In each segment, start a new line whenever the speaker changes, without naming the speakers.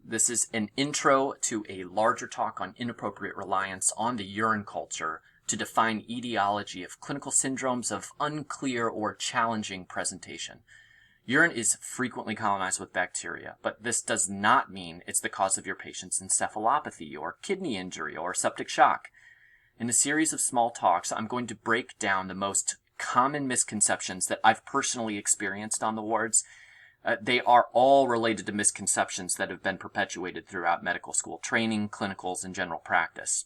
This is an intro to a larger talk on inappropriate reliance on the urine culture to define etiology of clinical syndromes of unclear or challenging presentation. Urine is frequently colonized with bacteria, but this does not mean it's the cause of your patient's encephalopathy or kidney injury or septic shock. In a series of small talks, I'm going to break down the most common misconceptions that I've personally experienced on the wards. They are all related to misconceptions that have been perpetuated throughout medical school training, clinicals, and general practice.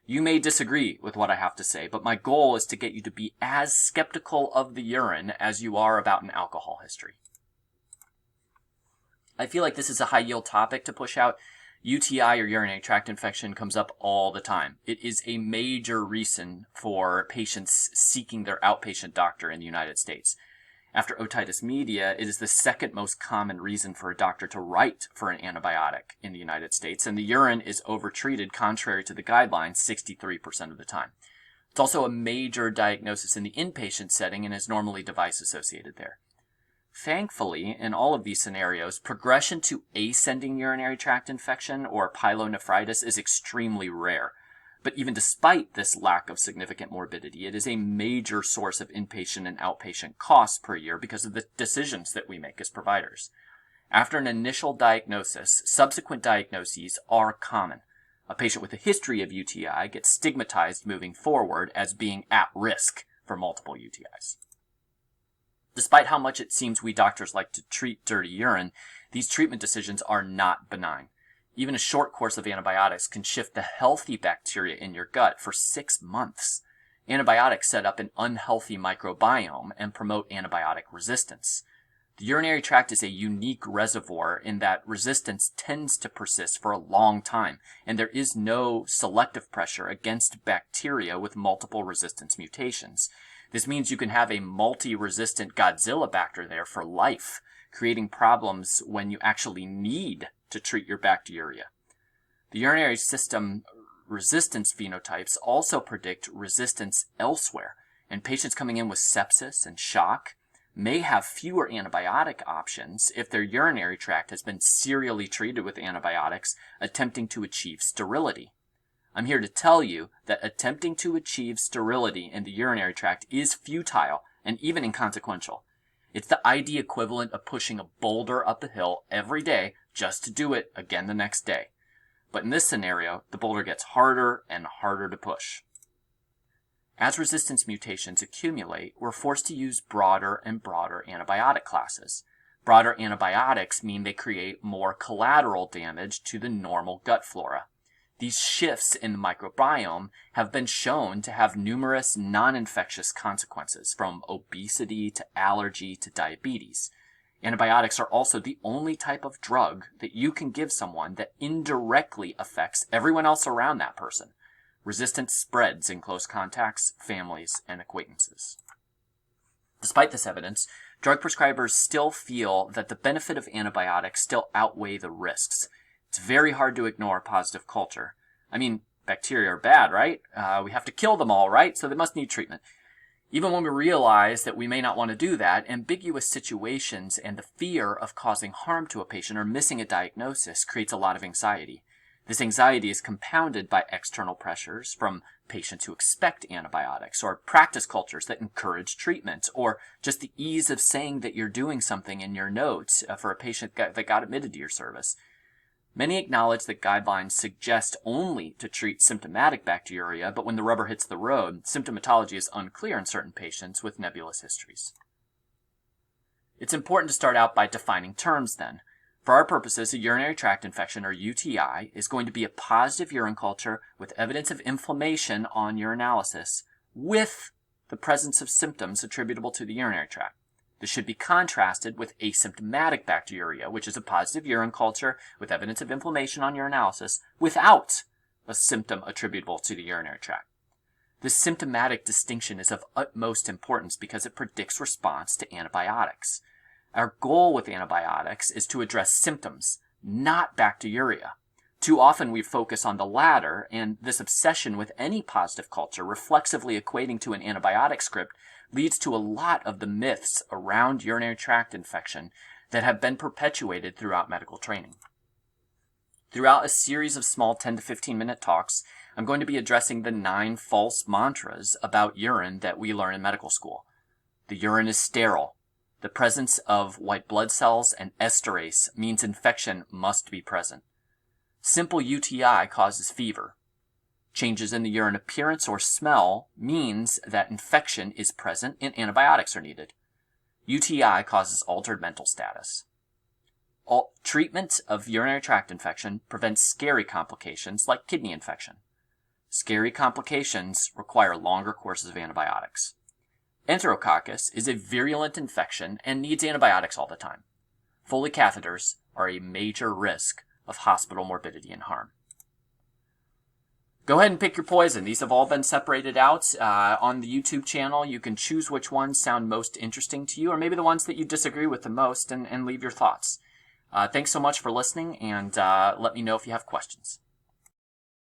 You may disagree with what I have to say, but my goal is to get you to be as skeptical of the urine as you are about an alcohol history. I feel like this is a high-yield topic to push out. UTI or urinary tract infection comes up all the time. It is a major reason for patients seeking their outpatient doctor in the United States. After otitis media, it is the second most common reason for a doctor to write for an antibiotic in the United States, and the urine is overtreated contrary to the guidelines 63% of the time. It's also a major diagnosis in the inpatient setting and is normally device associated there. Thankfully, in all of these scenarios, progression to ascending urinary tract infection or pyelonephritis is extremely rare. But even despite this lack of significant morbidity, it is a major source of inpatient and outpatient costs per year because of the decisions that we make as providers. After an initial diagnosis, subsequent diagnoses are common. A patient with a history of UTI gets stigmatized moving forward as being at risk for multiple UTIs. Despite how much it seems we doctors like to treat dirty urine, these treatment decisions are not benign. Even a short course of antibiotics can shift the healthy bacteria in your gut for 6 months. Antibiotics set up an unhealthy microbiome and promote antibiotic resistance. The urinary tract is a unique reservoir in that resistance tends to persist for a long time, and there is no selective pressure against bacteria with multiple resistance mutations. This means you can have a multi-resistant Godzilla-bacter there for life, creating problems when you actually need to treat your bacteria. The urinary system resistance phenotypes also predict resistance elsewhere, and patients coming in with sepsis and shock may have fewer antibiotic options if their urinary tract has been serially treated with antibiotics attempting to achieve sterility. I'm here to tell you that attempting to achieve sterility in the urinary tract is futile and even inconsequential. It's the ID equivalent of pushing a boulder up a hill every day just to do it again the next day. But in this scenario, the boulder gets harder and harder to push. As resistance mutations accumulate, we're forced to use broader and broader antibiotic classes. Broader antibiotics mean they create more collateral damage to the normal gut flora. These shifts in the microbiome have been shown to have numerous non-infectious consequences, from obesity to allergy to diabetes. Antibiotics are also the only type of drug that you can give someone that indirectly affects everyone else around that person. Resistance spreads in close contacts, families, and acquaintances. Despite this evidence, drug prescribers still feel that the benefit of antibiotics still outweigh the risks. It's very hard to ignore positive culture. I mean, bacteria are bad, right? We have to kill them all, right? So they must need treatment. Even when we realize that we may not want to do that, ambiguous situations and the fear of causing harm to a patient or missing a diagnosis creates a lot of anxiety. This anxiety is compounded by external pressures from patients who expect antibiotics, or practice cultures that encourage treatment, or just the ease of saying that you're doing something in your notes for a patient that got admitted to your service. Many acknowledge that guidelines suggest only to treat symptomatic bacteria, but when the rubber hits the road, symptomatology is unclear in certain patients with nebulous histories. It's important to start out by defining terms then. For our purposes, a urinary tract infection, or UTI, is going to be a positive urine culture with evidence of inflammation on urinalysis with the presence of symptoms attributable to the urinary tract. This should be contrasted with asymptomatic bacteria, which is a positive urine culture with evidence of inflammation on urinalysis without a symptom attributable to the urinary tract. This symptomatic distinction is of utmost importance because it predicts response to antibiotics. Our goal with antibiotics is to address symptoms, not bacteriuria. Too often we focus on the latter, and this obsession with any positive culture reflexively equating to an antibiotic script leads to a lot of the myths around urinary tract infection that have been perpetuated throughout medical training. Throughout a series of small 10 to 15 minute talks, I'm going to be addressing the 9 false mantras about urine that we learn in medical school. The urine is sterile. The presence of white blood cells and esterase means infection must be present. Simple UTI causes fever. Changes in the urine appearance or smell means that infection is present and antibiotics are needed. UTI causes altered mental status. Treatment of urinary tract infection prevents scary complications like kidney infection. Scary complications require longer courses of antibiotics. Enterococcus is a virulent infection and needs antibiotics all the time. Foley catheters are a major risk of hospital morbidity and harm. Go ahead and pick your poison. These have all been separated out on the YouTube channel. You can choose which ones sound most interesting to you, or maybe the ones that you disagree with the most, and leave your thoughts. Thanks so much for listening, and let me know if you have questions.